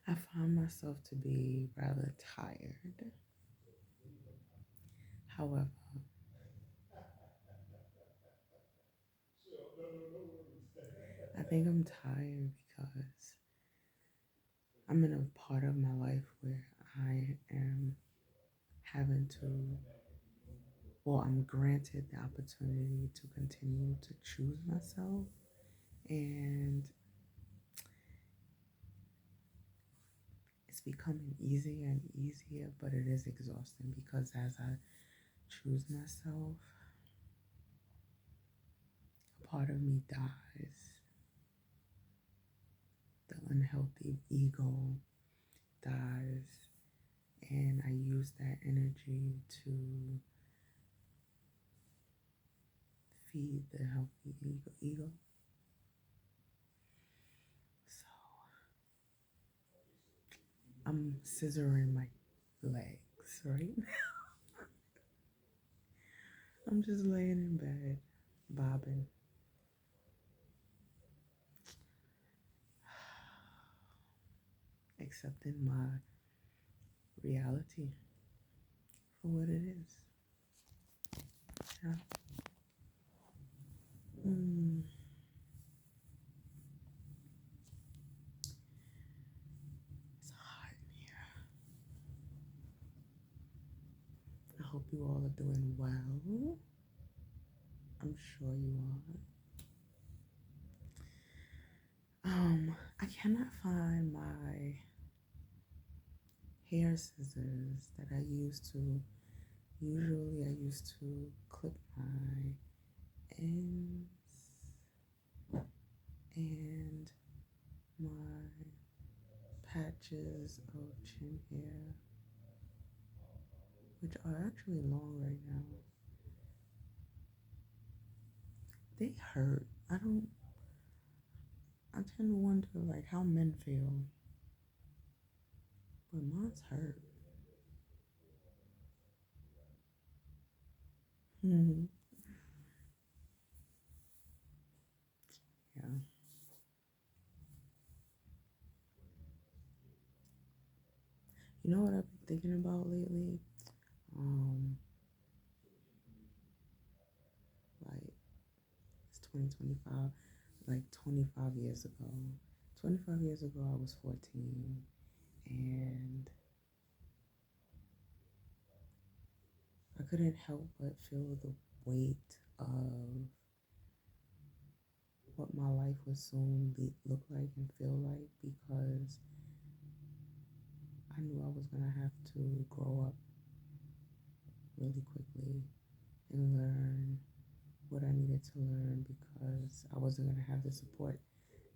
I find myself to be rather tired. However, I think I'm tired because I'm in a part of my life where I am having to, well, I'm granted the opportunity to continue to choose myself. And it's becoming easier and easier, but it is exhausting because as I choose myself, a part of me dies. The unhealthy ego dies, and I use that energy to feed the healthy ego. So I'm scissoring my legs, right? I'm just laying in bed, bobbing, accepting my reality for what it is. Yeah. Mm, it's hot in here. I hope you all are doing well. I'm sure you are. I cannot find my hair scissors that I used to. Usually, I used to clip my ends and my patches of chin hair, which are actually long right now. They hurt. I tend to wonder like how men feel, but mine's hurt. Hmm. Yeah. You know what I've been thinking about lately? Um, like it's 2025, like 25 years ago. 25 years ago, I was 14, and I couldn't help but feel the weight of what my life would soon look like and feel like because I knew I was going to have to grow up really quickly and learn what I needed to learn because I wasn't going to have the support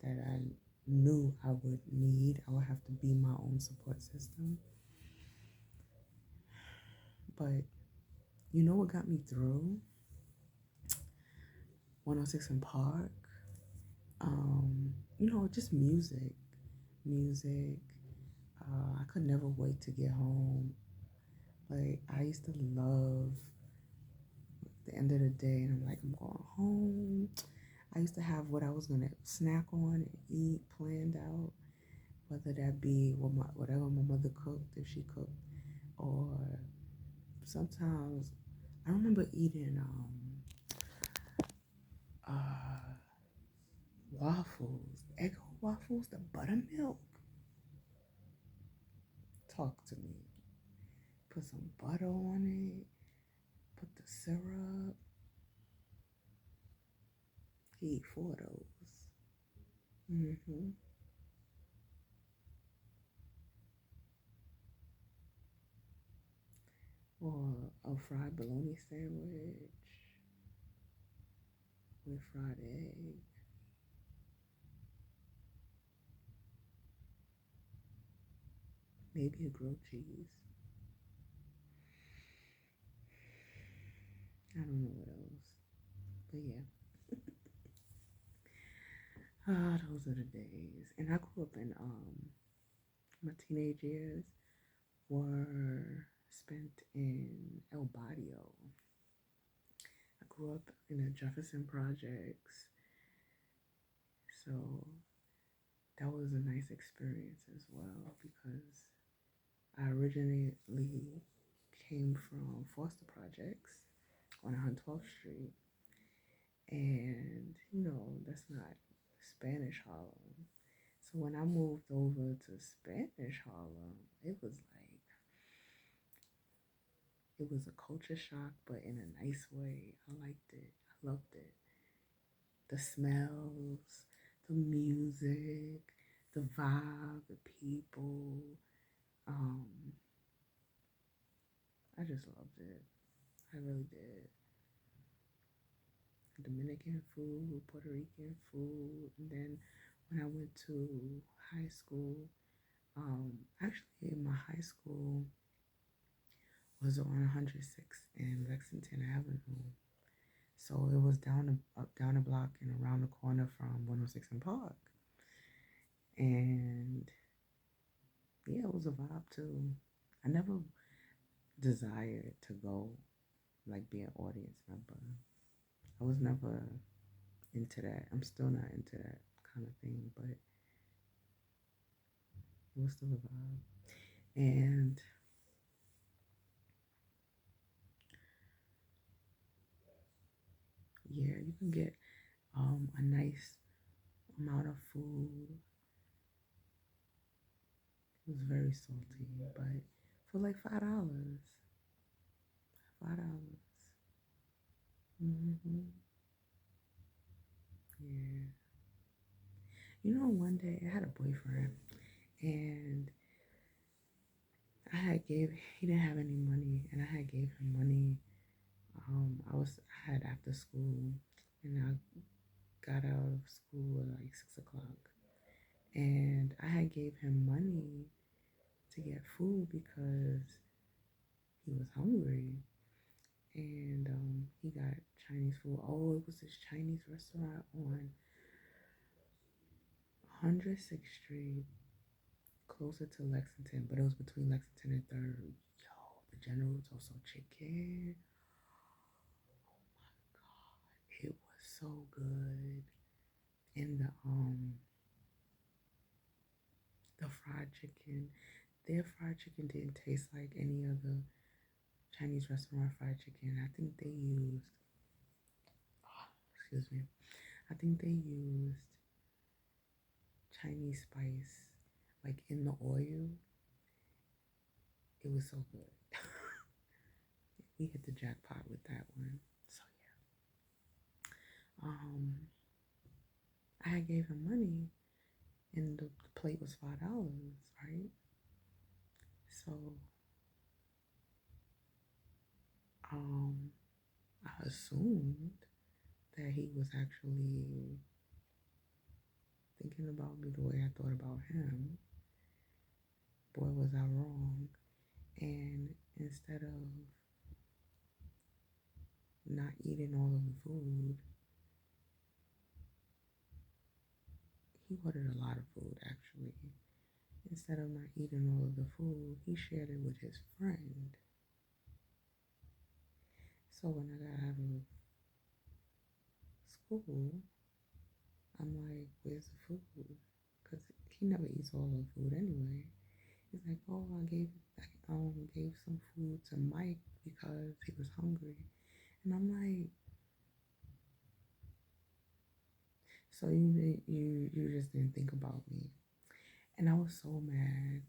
that I knew I would need. I would have to be my own support system. But you know what got me through? 106 in Park. Just music. Music. I could never wait to get home. Like, I used to love the end of the day, and I'm like, I'm going home. I used to have what I was going to snack on and eat planned out, whether that be whatever my mother cooked, if she cooked, or sometimes I remember eating uh, waffles, Eggo waffles, the buttermilk. Talk to me. Put some butter on it, put the syrup. Eat four of those. Hmm. Or a fried bologna sandwich with fried egg. Maybe a grilled cheese. I don't know what else. But yeah. Those are the days. And I grew up in my teenage years were spent in El Barrio. I grew up in the Jefferson Projects. So that was a nice experience as well because I originally came from Foster Projects on 112th Street, and that's not Spanish Harlem. So when I moved over to Spanish Harlem, it was a culture shock, but in a nice way. I liked it. I loved it. The smells, the music, the vibe, the people. Um, I just loved it. I really did. Dominican food, Puerto Rican food, and then when I went to high school, actually my high school was on 106 in Lexington Avenue. So it was down the block and around the corner from 106 and Park. And yeah, it was a vibe too. I never desired to go like be an audience member. I was never into that. I'm still not into that kind of thing, but it was still a vibe. And yeah, you can get a nice amount of food. It was very salty, but for like $5. $5. Hmm. Yeah. One day I had a boyfriend, and he didn't have any money, and I had gave him money. I had after school, and I got out of school at like 6 o'clock, and I had gave him money to get food because he was hungry, and he got Chinese food. Oh, it was this Chinese restaurant on 106th Street, closer to Lexington, but it was between Lexington and Third. Yo, the General Tso chicken. God, it was so good. And the fried chicken, their fried chicken didn't taste like any other Chinese restaurant fried chicken. I think they used, excuse me, I think they used Chinese spice like in the oil. It was so good. We hit the jackpot with that one. So yeah. I gave him money, and the plate was $5, right? So um I assumed that he was actually thinking about me the way I thought about him. Boy, was I wrong. And instead of not eating all of the food, he ordered a lot of food actually. Instead of not eating all of the food, he shared it with his friend. So when I got out of school, I'm like, where's the food? Because he never eats all the food anyway. He's like, oh, I gave some food to Mike because he was hungry. And I'm like, so you just didn't think about me. And I was so mad.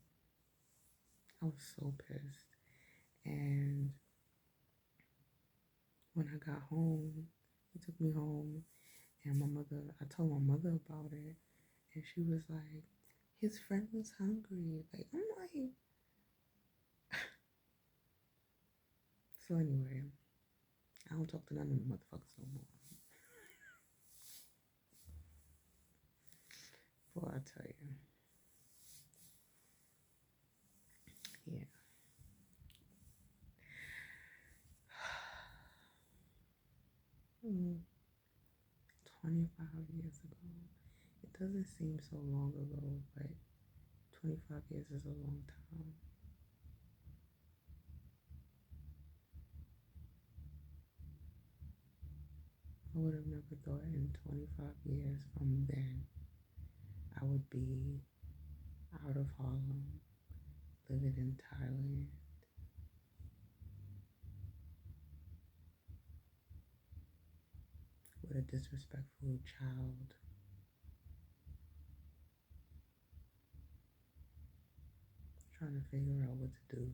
I was so pissed. And when I got home, he took me home, and I told my mother about it, and she was like, his friend was hungry. Like, I'm like, so anyway, I don't talk to none of the motherfuckers no more. Boy, I tell you, yeah. 25 years ago. It doesn't seem so long ago, but 25 years is a long time. I would have never thought in 25 years from then I would be out of Harlem, living in Thailand with a disrespectful child, trying to figure out what to do.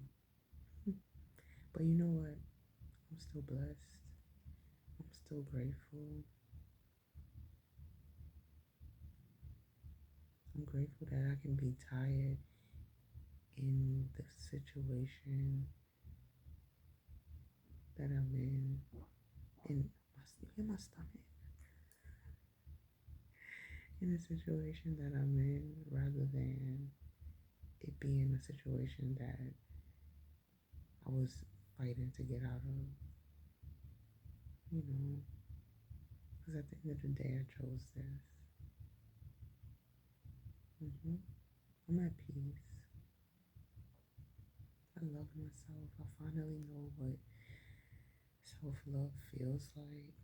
But you know what? I'm still blessed. I'm still grateful. I'm grateful that I can be tired in the situation that I'm in my stomach, in the situation that I'm in, rather than it being a situation that I was fighting to get out of, you know, because at the end of the day, I chose this. I'm at peace. I love myself. I finally know what self love feels like.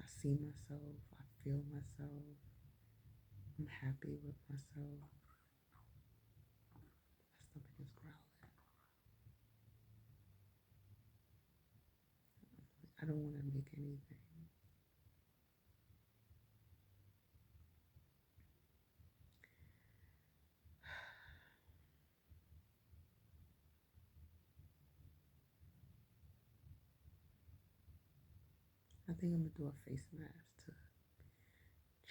I see myself. I feel myself. I'm happy with myself. My stomach is growling. I don't want to make anything. I think I'm gonna do a face mask to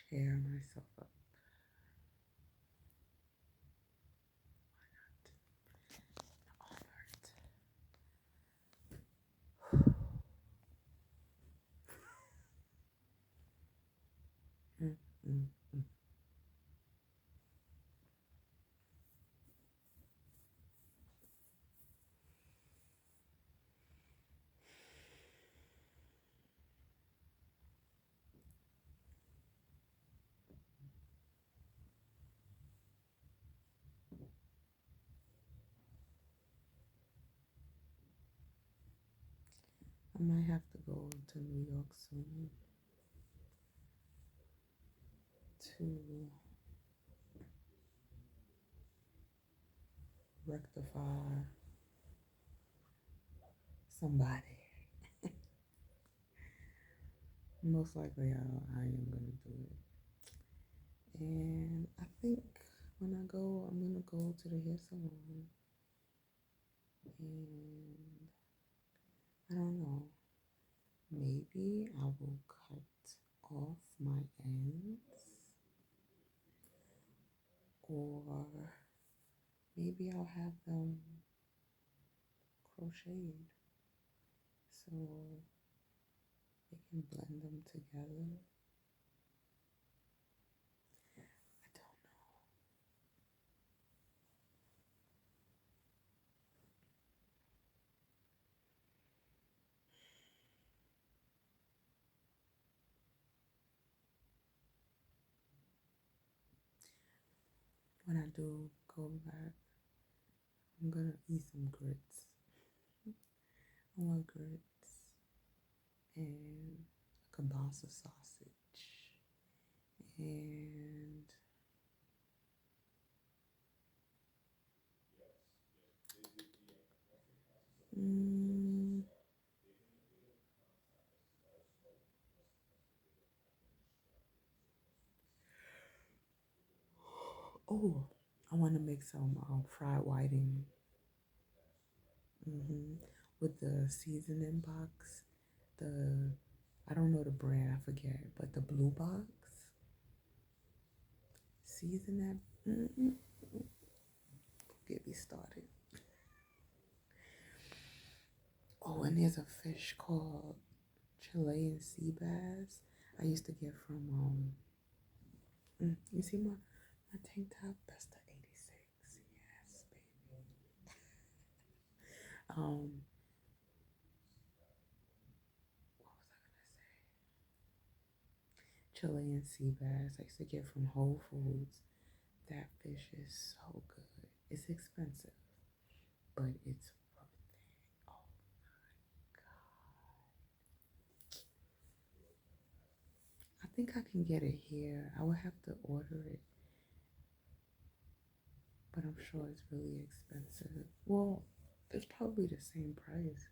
cheer myself up. Why not? Mm, mm, mm. I might have to go to New York soon to rectify somebody. Most likely, I am gonna do it. And I think when I go, I'm gonna go to the hair salon, and I don't know. Maybe I will cut off my ends, or maybe I'll have them crocheted so they can blend them together. I don't know. When I do go back, I'm gonna eat some grits. I want grits and a kielbasa sausage and mm, oh, I want to make some fried whiting hmm with the seasoning box. The I don't know the brand, I forget, but the blue box season that. Mm-mm, get me started. Oh, and there's a fish called Chilean sea bass. I used to get from you see my tank top? That's the 86. Yes, baby. Um, what was I gonna say? Chilean sea bass. I used to get from Whole Foods. That fish is so good. It's expensive, but it's worth it. Oh God. I think I can get it here. I would have to order it but I'm sure it's really expensive. Well, it's probably the same price.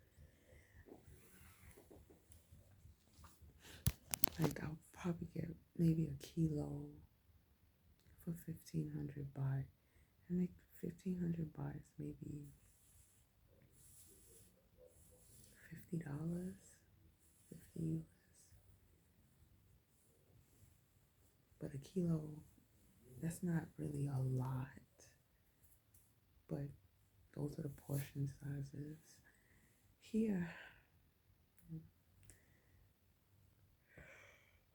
Like I'll probably get maybe a kilo for 1,500 baht. And like 1,500 baht is maybe $50, 50 US. But a kilo, that's not really a lot. But those are the portion sizes. Here,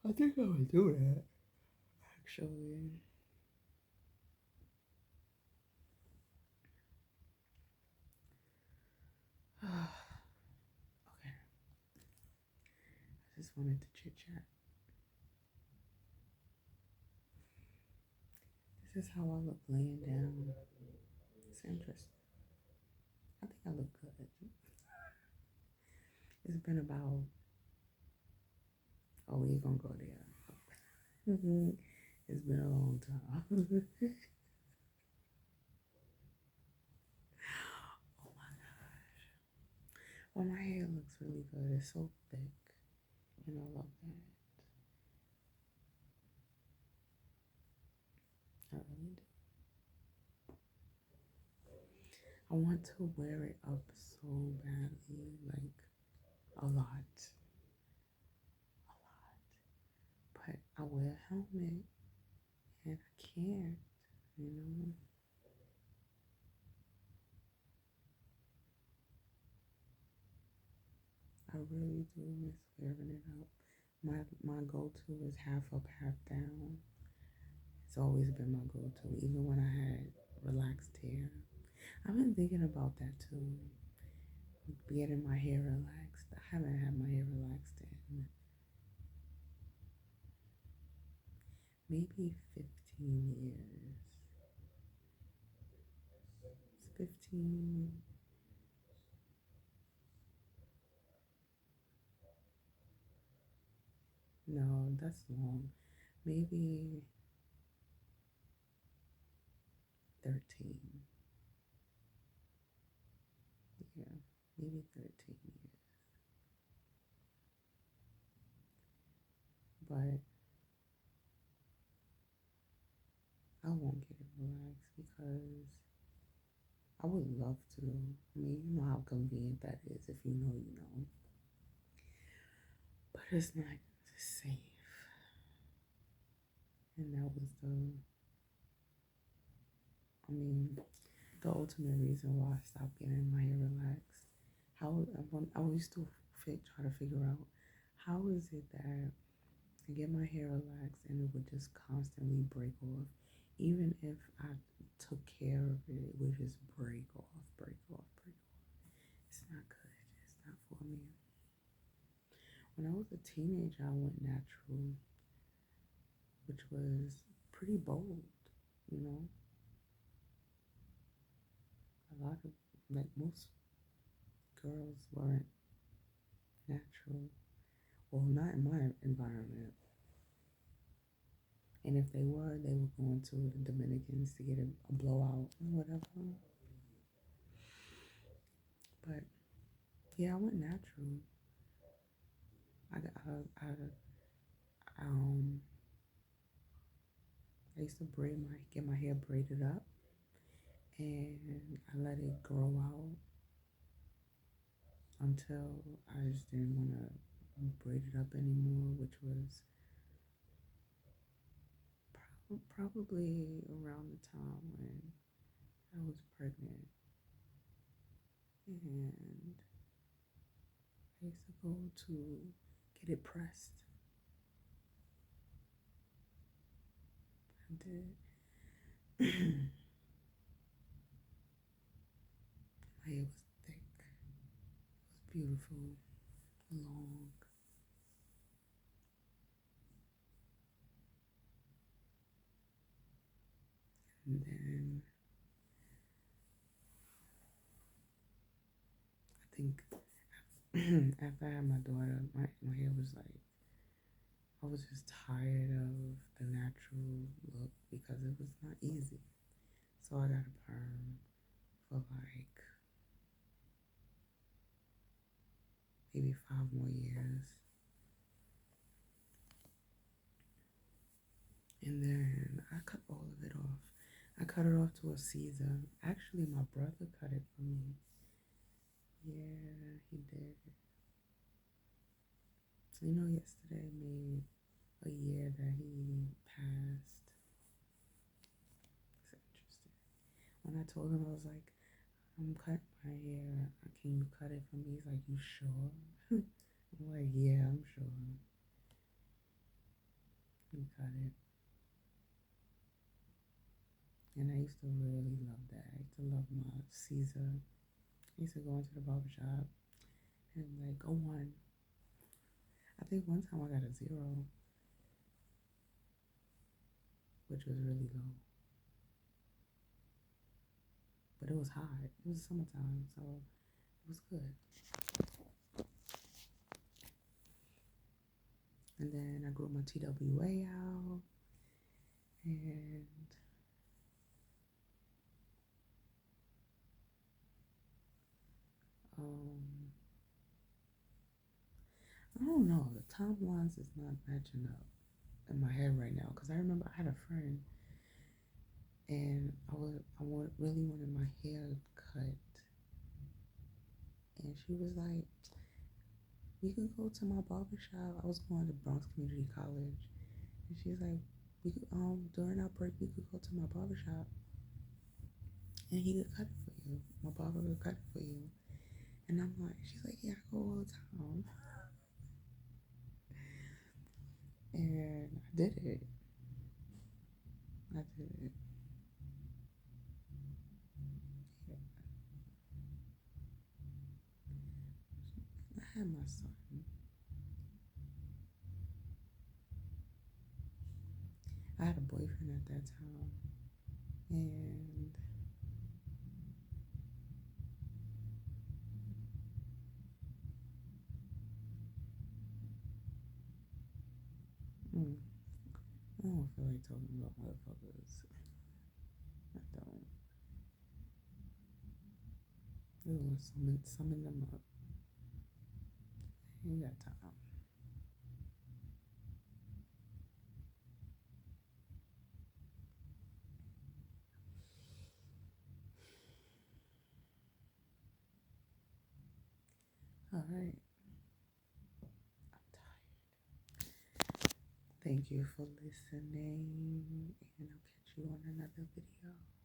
I think I would do that actually. Okay, I just wanted to chit chat. This is how I look laying down. It's interesting. I think I look good. It's been about, oh, we ain't gonna go there. It's been a long time. Oh my gosh. Well, my hair looks really good. It's so thick. And I love that. I really do. I want to wear it up so badly. Like, a lot. A lot. But I wear a helmet and I can't, you know? I really do miss wearing it up. My go-to is half up, half down. It's always been my go-to, even when I had relaxed hair. I've been thinking about that too, getting my hair relaxed. I haven't had my hair relaxed in maybe 15 years. It's 15. No, that's long. Maybe 13. Yeah, maybe 13 years. But I won't get it relaxed because I would love to. I mean, you know how convenient that is if you know, you know. But it's not safe. And that was I mean, the ultimate reason why I stopped getting my hair relaxed. I used to try to figure out how is it that I get my hair relaxed and it would just constantly break off. Even if I took care of it, it would just break off, break off, break off. It's not good. It's not for me. When I was a teenager, I went natural, which was pretty bold, you know. A lot of, like most girls weren't natural. Well, not in my environment. And if they were going to the Dominicans to get a blowout or whatever. But yeah, I went natural. I, I, I, um, I used to get my hair braided up, and I let it grow out until I just didn't want to braid it up anymore, which was probably around the time when I was pregnant, and I used to go to get it pressed. I did. My hair was thick. It was beautiful, long. And then I think after I had my daughter, my hair was like, I was just tired of the natural look because it was not easy. So I got a cut it off to a Caesar. Actually, my brother cut it for me. Yeah, he did. So yesterday made a year that he passed. It's interesting. When I told him, I was like, I'm cutting my hair. Can you cut it for me? He's like, you sure? I'm like, yeah, I'm sure. He cut it. And I used to really love that. I used to love my Caesar. I used to go into the barber shop and like, go on. I think one time I got a zero, which was really low. But it was hot. It was summertime, so it was good. And then I grew my TWA out, and um, I don't know. The timelines is not matching up in my head right now because I remember I had a friend, and I really wanted my hair cut, and she was like, "We could go to my barber shop." I was going to Bronx Community College, and she's like, "We could during our break we could go to my barber shop, and he could cut it for you. My barber could cut it for you." And I'm like, she's like, "Yeah, I go all the time," and I did it. I did it. Yeah. I had my son. I had a boyfriend at that time, and mm, I don't feel like talking about motherfuckers. I don't. I want to summon them up. I ain't got time. All right. I'm tired. Thank you for listening, and I'll catch you on another video.